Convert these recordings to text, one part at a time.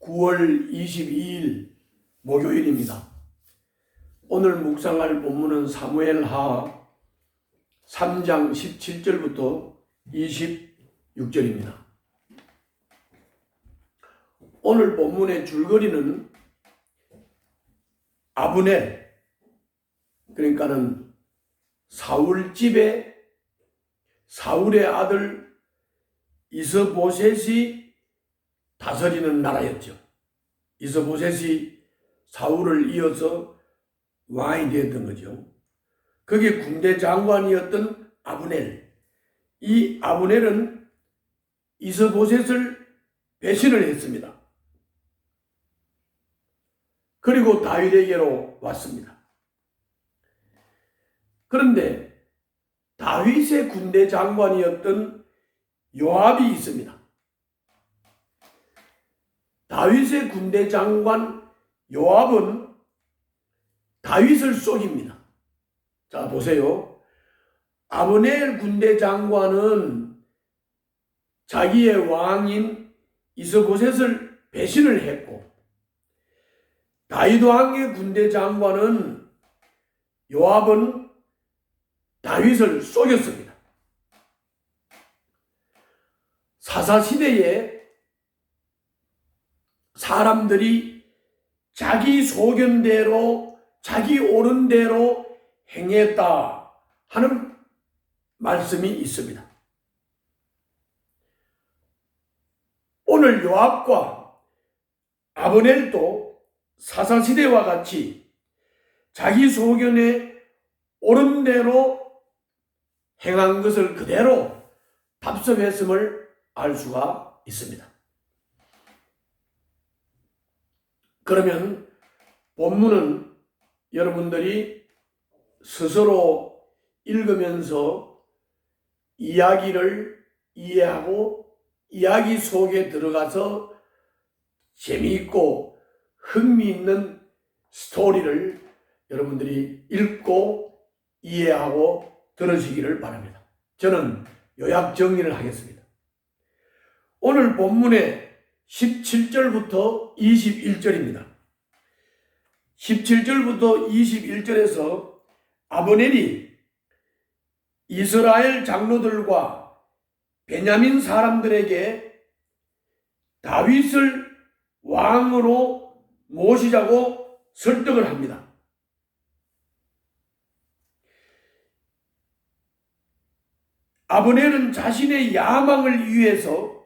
9월 22일 목요일입니다. 오늘 묵상할 본문은 사무엘하 3장 17절부터 26절입니다. 오늘 본문의 줄거리는 아브넬, 그러니까는 사울 집에 사울의 아들 이스보셋이 다스리는 나라였죠. 이스보셋이 사울을 이어서 왕이 되었던 거죠. 그게 군대 장관이었던 아브넬. 이 아브넬은 이스보셋을 배신을 했습니다. 그리고 다윗에게로 왔습니다. 그런데 다윗의 군대 장관이었던 요압이 있습니다. 다윗의 군대 장관 요압은 다윗을 속입니다. 자, 보세요. 아브넬 군대 장관은 자기의 왕인 이스보셋을 배신을 했고, 다윗 왕의 군대 장관은 요압은 다윗을 속였습니다. 사사시대에 사람들이 자기 소견대로 자기 옳은 대로 행했다 하는 말씀이 있습니다. 오늘 요압과 아브넬도 사사시대와 같이 자기 소견에 옳은 대로 행한 것을 그대로 답습했음을 알 수가 있습니다. 그러면 본문은 여러분들이 스스로 읽으면서 이야기를 이해하고 이야기 속에 들어가서 재미있고 흥미있는 스토리를 여러분들이 읽고 이해하고 들으시기를 바랍니다. 저는 요약 정리를 하겠습니다. 오늘 본문의 17절부터 21절입니다. 17절부터 21절에서 아브넬이 이스라엘 장로들과 베냐민 사람들에게 다윗을 왕으로 모시자고 설득을 합니다. 아브넬은 자신의 야망을 위해서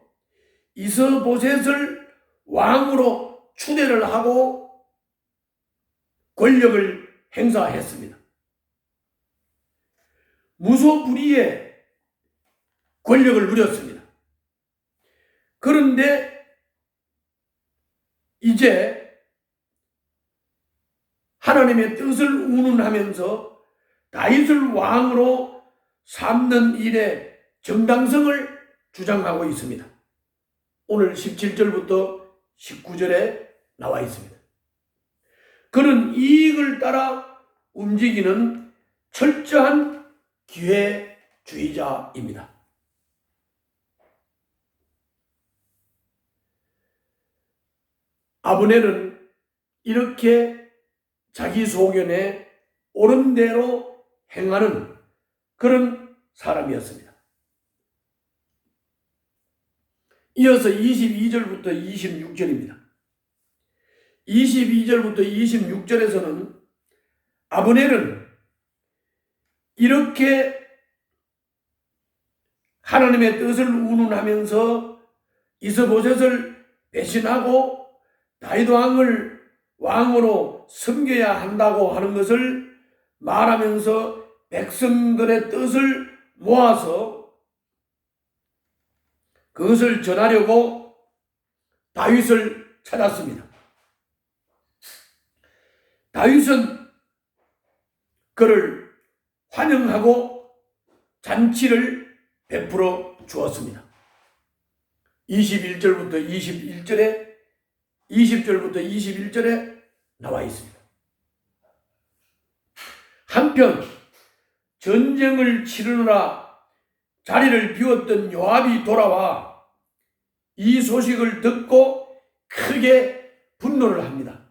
이스보셋을 왕으로 추대를 하고 권력을 행사했습니다. 무소불위의 권력을 누렸습니다. 그런데 이제 하나님의 뜻을 운운하면서 다윗을 왕으로 삼는 일의 정당성을 주장하고 있습니다. 오늘 17절부터 19절에 나와 있습니다. 그는 이익을 따라 움직이는 철저한 기회주의자입니다. 아브넬은 이렇게 자기 소견에 옳은 대로 행하는 그런 사람이었습니다. 이어서 22절부터 26절입니다. 22절부터 26절에서는 아브넬은 이렇게 하나님의 뜻을 운운하면서 이스보셋을 배신하고 다윗 왕을 왕으로 섬겨야 한다고 하는 것을 말하면서 백성들의 뜻을 모아서 그것을 전하려고 다윗을 찾았습니다. 다윗은 그를 환영하고 잔치를 베풀어 주었습니다. 21절부터 21절에 20절부터 21절에 나와 있습니다. 한편 전쟁을 치르느라 자리를 비웠던 요압이 돌아와 이 소식을 듣고 크게 분노를 합니다.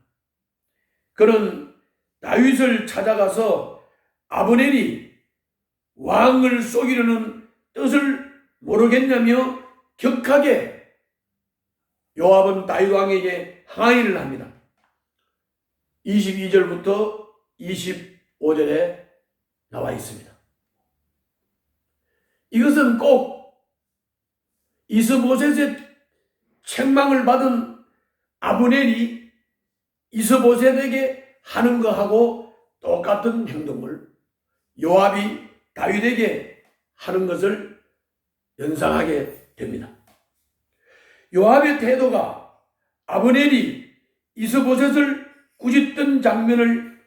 그는 다윗을 찾아가서 아브넬이 왕을 속이려는 뜻을 모르겠냐며 격하게 요압은 다윗 왕에게 항의를 합니다. 22절부터 25절에 나와 있습니다. 이것은 꼭 이스보셋의 책망을 받은 아브넬이 이스보셋에게 하는 것하고 똑같은 행동을 요압이 다윗에게 하는 것을 연상하게 됩니다. 요압의 태도가 아브넬이 이스보셋을 꾸짖던 장면을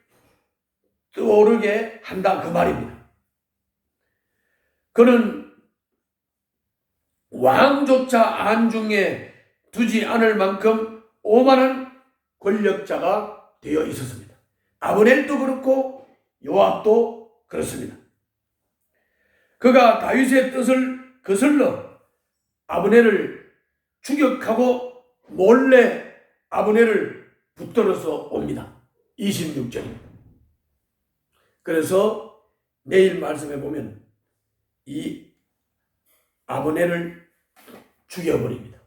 떠오르게 한다 그 말입니다. 그는 왕조차 안중에 두지 않을 만큼 오만한 권력자가 되어 있었습니다. 아브넬도 그렇고 요압도 그렇습니다. 그가 다윗의 뜻을 거슬러 아브넬을 추격하고 몰래 아브넬을 붙들어서 옵니다. 26절입니다. 그래서 내일 말씀해 보면 이 아브넬을 죽여버립니다.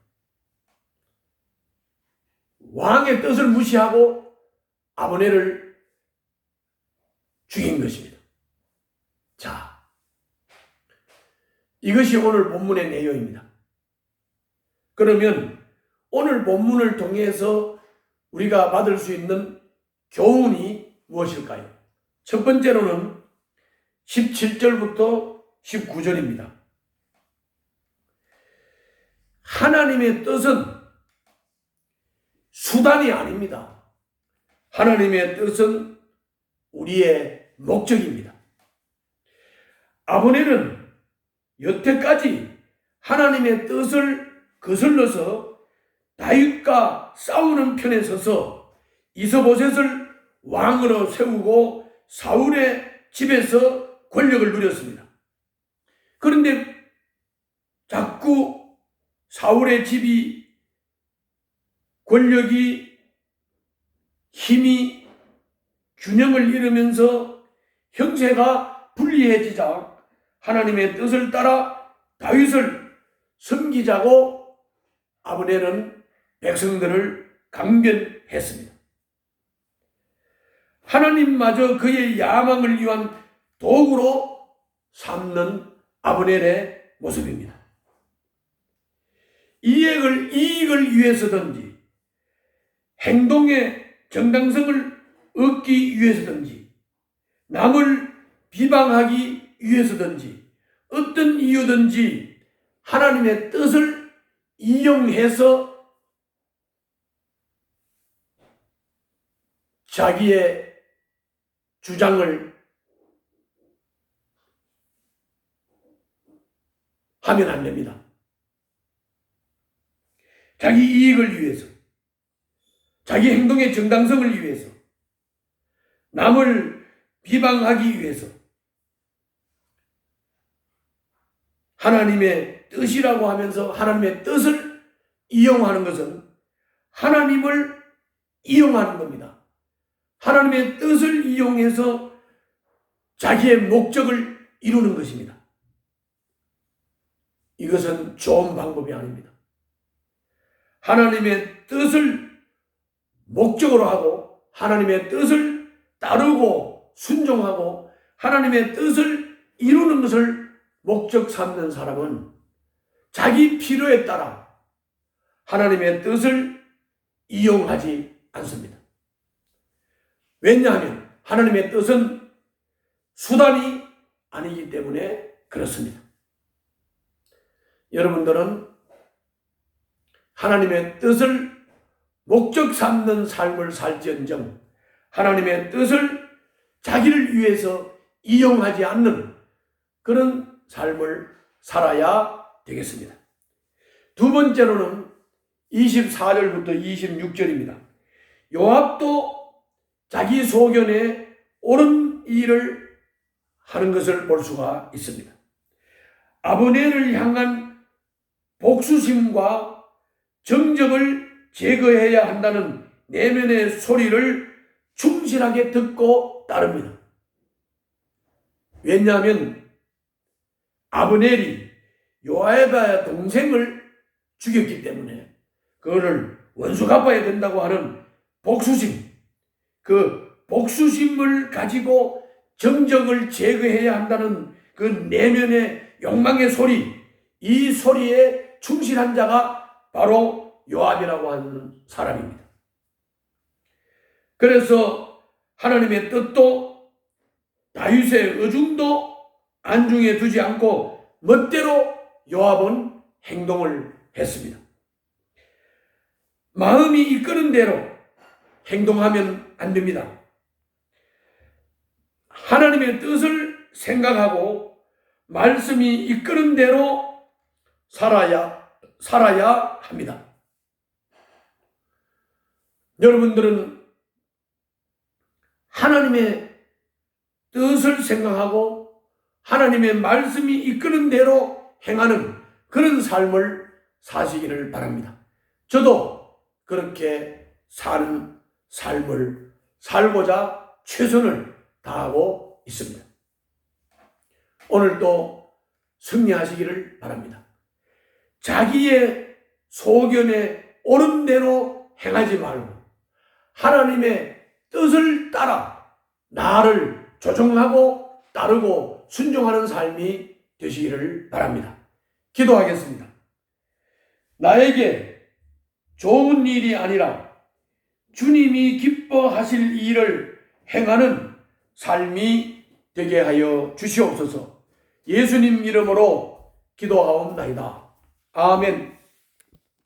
왕의 뜻을 무시하고 아브넬을 죽인 것입니다. 자, 이것이 오늘 본문의 내용입니다. 그러면 오늘 본문을 통해서 우리가 받을 수 있는 교훈이 무엇일까요? 첫 번째로는 17절부터 19절입니다. 하나님의 뜻은 수단이 아닙니다. 하나님의 뜻은 우리의 목적입니다. 아브넬은 여태까지 하나님의 뜻을 거슬러서 다윗과 싸우는 편에 서서 이스보셋을 왕으로 세우고 사울의 집에서 권력을 누렸습니다. 그런데 자꾸 사울의 집이 권력이 힘이 균형을 잃으면서 형세가 불리해지자 하나님의 뜻을 따라 다윗을 섬기자고 아브넬은 백성들을 강변했습니다. 하나님마저 그의 야망을 위한 도구로 삼는 아브넬의 모습입니다. 이익을 위해서든지 행동의 정당성을 얻기 위해서든지 남을 비방하기 위해서든지 어떤 이유든지 하나님의 뜻을 이용해서 자기의 주장을 하면 안 됩니다. 자기 이익을 위해서, 자기 행동의 정당성을 위해서, 남을 비방하기 위해서 하나님의 뜻이라고 하면서 하나님의 뜻을 이용하는 것은 하나님을 이용하는 겁니다. 하나님의 뜻을 이용해서 자기의 목적을 이루는 것입니다. 이것은 좋은 방법이 아닙니다. 하나님의 뜻을 목적으로 하고 하나님의 뜻을 따르고 순종하고 하나님의 뜻을 이루는 것을 목적 삼는 사람은 자기 필요에 따라 하나님의 뜻을 이용하지 않습니다. 왜냐하면 하나님의 뜻은 수단이 아니기 때문에 그렇습니다. 여러분들은 하나님의 뜻을 목적 삼는 삶을 살지언정 하나님의 뜻을 자기를 위해서 이용하지 않는 그런 삶을 살아야 되겠습니다. 두 번째로는 24절부터 26절입니다. 요압도 자기 소견에 옳은 일을 하는 것을 볼 수가 있습니다. 아브넬을 향한 복수심과 정적을 제거해야 한다는 내면의 소리를 충실하게 듣고 따릅니다. 왜냐하면 아브넬이 요압의 동생을 죽였기 때문에 그거를 원수 갚아야 된다고 하는 복수심, 그 복수심을 가지고 정적을 제거해야 한다는 그 내면의 욕망의 소리, 이 소리에 충실한 자가 바로 요압이라고 하는 사람입니다. 그래서 하나님의 뜻도 다윗의 의중도 안중에 두지 않고 멋대로 요압은 행동을 했습니다. 마음이 이끄는 대로 행동하면 안 됩니다. 하나님의 뜻을 생각하고 말씀이 이끄는 대로 살아야 합니다. 여러분들은 하나님의 뜻을 생각하고 하나님의 말씀이 이끄는 대로 행하는 그런 삶을 사시기를 바랍니다. 저도 그렇게 사는 삶을 살고자 최선을 다하고 있습니다. 오늘도 승리하시기를 바랍니다. 자기의 소견에 옳은 대로 행하지 말고 하나님의 뜻을 따라 나를 조정하고 따르고 순종하는 삶이 되시기를 바랍니다. 기도하겠습니다. 나에게 좋은 일이 아니라 주님이 기뻐하실 일을 행하는 삶이 되게 하여 주시옵소서. 예수님 이름으로 기도하옵나이다. 아멘.